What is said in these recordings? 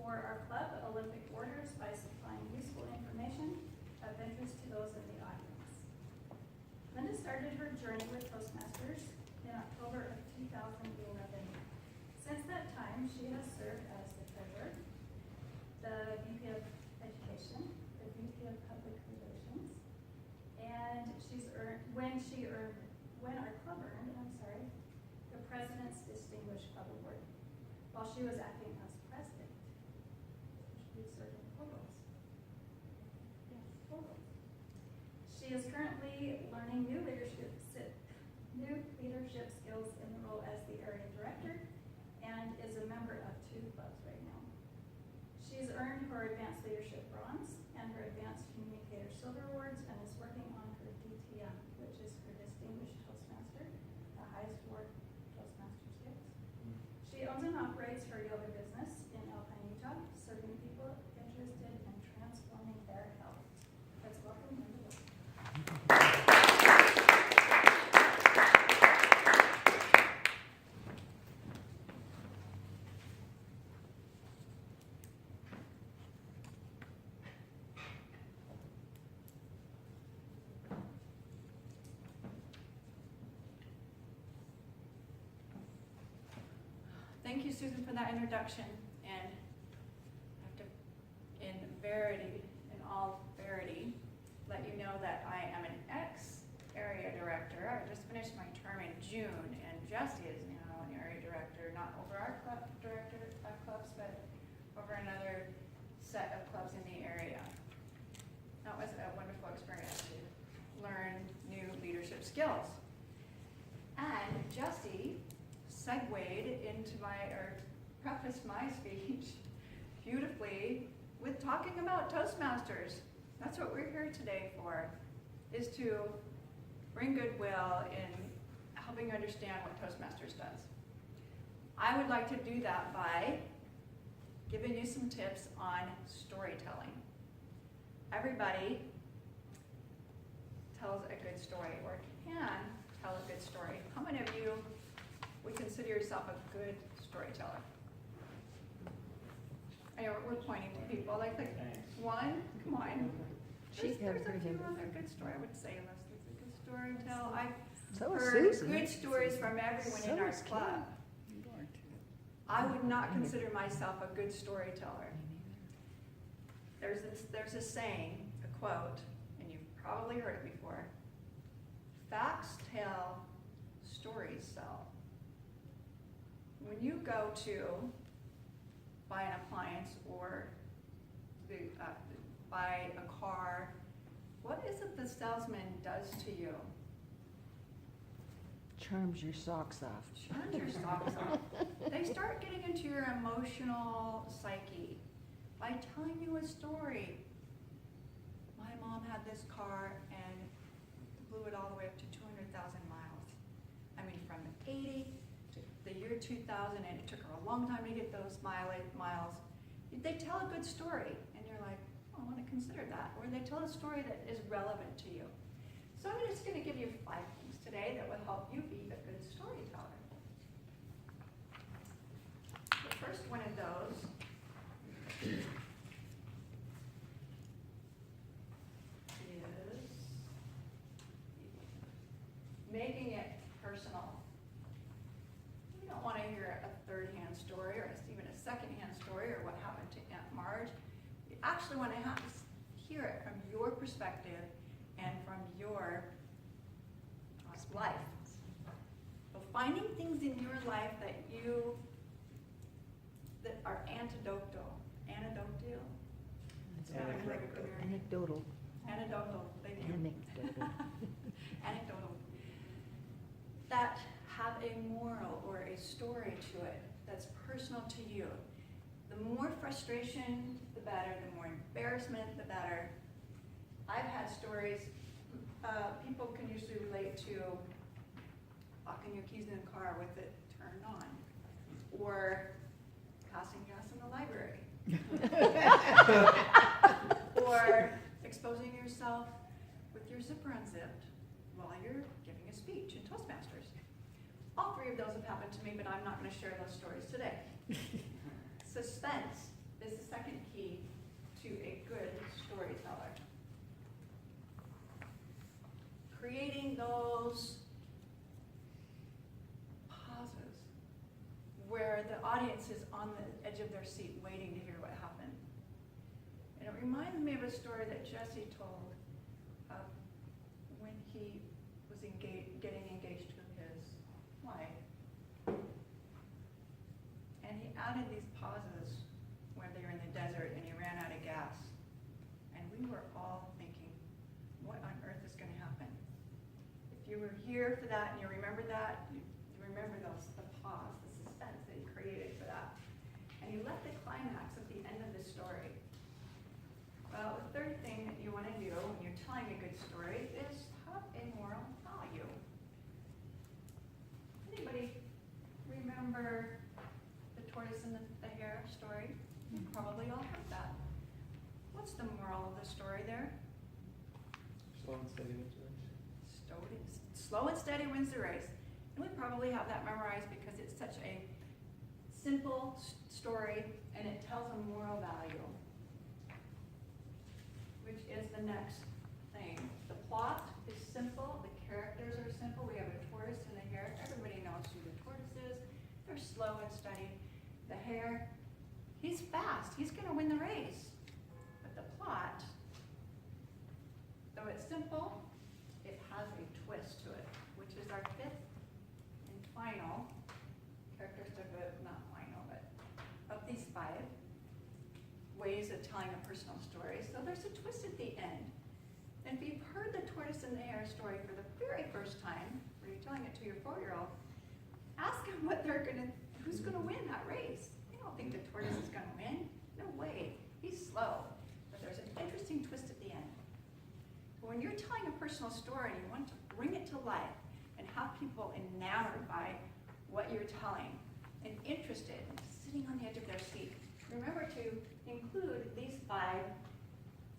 for our club Olympic Orders by supplying useful information of interest to those in the audience. Linda started her journey with Toastmasters in October of 2011. Since that time, she has served as the treasurer, the VP of Education, the VP of Public Relations, and when our club earned, the President's Distinguished Club Award, while she was acting as president. She served in four roles. Yes, four roles. She is currently learning new leadership skills in the role as the area director and is a member of 2 clubs right now. She's earned her Advanced Leadership Bronze and her Advanced Communicator Silver Awards and is working on her DTM, which is her Distinguished Toastmaster, the highest award Toastmasters gets. She owns and operates her yoga business in Alpine, Utah, serving people interested in transforming their health. Let's welcome Linda Wilson. Thank you, Susan, for that introduction. And I have to, in all verity, let you know that I am an ex-area director. I just finished my term in June, and Jesse is now an area director, not over our clubs, but over another set of clubs in the area. That was a wonderful experience to learn new leadership skills. And Jesse segued into prefaced my speech beautifully with talking about Toastmasters. That's what we're here today for, is to bring goodwill in helping you understand what Toastmasters does. I would like to do that by giving you some tips on storytelling. Everybody tells a good story, or can tell a good story. How many of you would consider yourself a good storyteller? I know we're pointing to people, like one, come on. There's a few other good stories. I would say Leslie's a good storyteller. I've heard good stories from everyone in our club. I would not consider myself a good storyteller. There's a saying, a quote, and you've probably heard it before. Facts tell, stories sell. When you go to buy an appliance or buy a car, what is it the salesman does to you? Charms your socks off. Charms your socks off. They start getting into your emotional psyche by telling you a story. My mom had this car and blew it all the way up to 200,000 miles. I mean, from 80 to the year 2000, and it took her a long time to get those miles. They tell a good story, and you're like, oh, I want to consider that. Or they tell a story that is relevant to you. So I'm just going to give you 5 things today that will help you be a good storyteller. The first one of those is making it personal. You don't want to hear a third-hand story or even a second-hand story or what happened to Aunt Marge. You actually want to hear it from your perspective and from your life. So finding things in your life that are anecdotal. Anecdotal. Thank you. Anecdotal. That have a moral or a story to it that's personal to you. The more frustration, the better. The more embarrassment, the better. I've had stories, people can usually relate to locking your keys in the car with it turned on, or passing gas in the library, or exposing yourself with your zipper unzipped while you're giving a speech in Toastmasters. All 3 of those have happened to me, but I'm not going to share those stories today. Suspense. is the second key to a good storyteller. Creating those pauses where the audience is on the edge of their seat waiting to hear what happened. And it reminds me of a story that Jesse told of when he was getting engaged to his wife. And he added these pauses where they were in the desert and he ran out of gas. And we were all thinking, what on earth is going to happen? If you were here for that and you remember that, you remember the pause, the suspense that he created for that. And he left the climax at the end of the story. Well, the third thing that you want to do when you're telling a good story is have a moral value. Anybody remember the tortoise and the hare story? You probably all heard that. What's the moral of the story there? Slow and steady wins the race. Slow and steady wins the race. And we probably have that memorized because it's such a simple story and it tells a moral value, which is the next thing. The plot is simple, the characters are simple. We have a tortoise and a hare. Everybody knows who the tortoise is. They're slow and steady. The hare, he's fast. He's going to win the race. But the plot, though it's simple, it has a twist to it, which is our fifth and final characteristic of, not final, but of these 5 ways of telling a personal story. So there's a twist at the end. And if you've heard the tortoise and the hare story for the very first time, or you're telling it to your 4-year-old, ask them who's gonna win that race. They don't think the tortoise is gonna win. No way. He's slow. But there's an interesting twist at the end. When you're telling a personal story, you want to bring it to life and have people enamored by what you're telling and interested and sitting on the edge of their seat. Remember to include these 5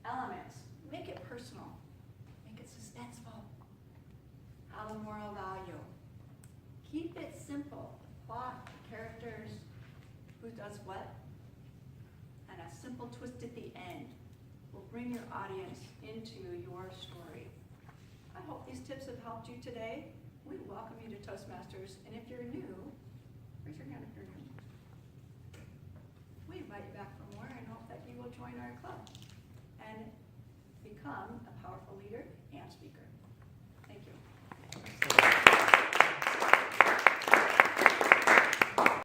elements. Make it personal. Make it suspenseful. Have a moral value. Keep it simple. Plot, characters, who does what, and a simple twist at the end will bring your audience into your story. I hope these tips have helped you today. We welcome you to Toastmasters, and if you're new, raise your hand if you're new. We invite you back for more and hope that you will join our club and become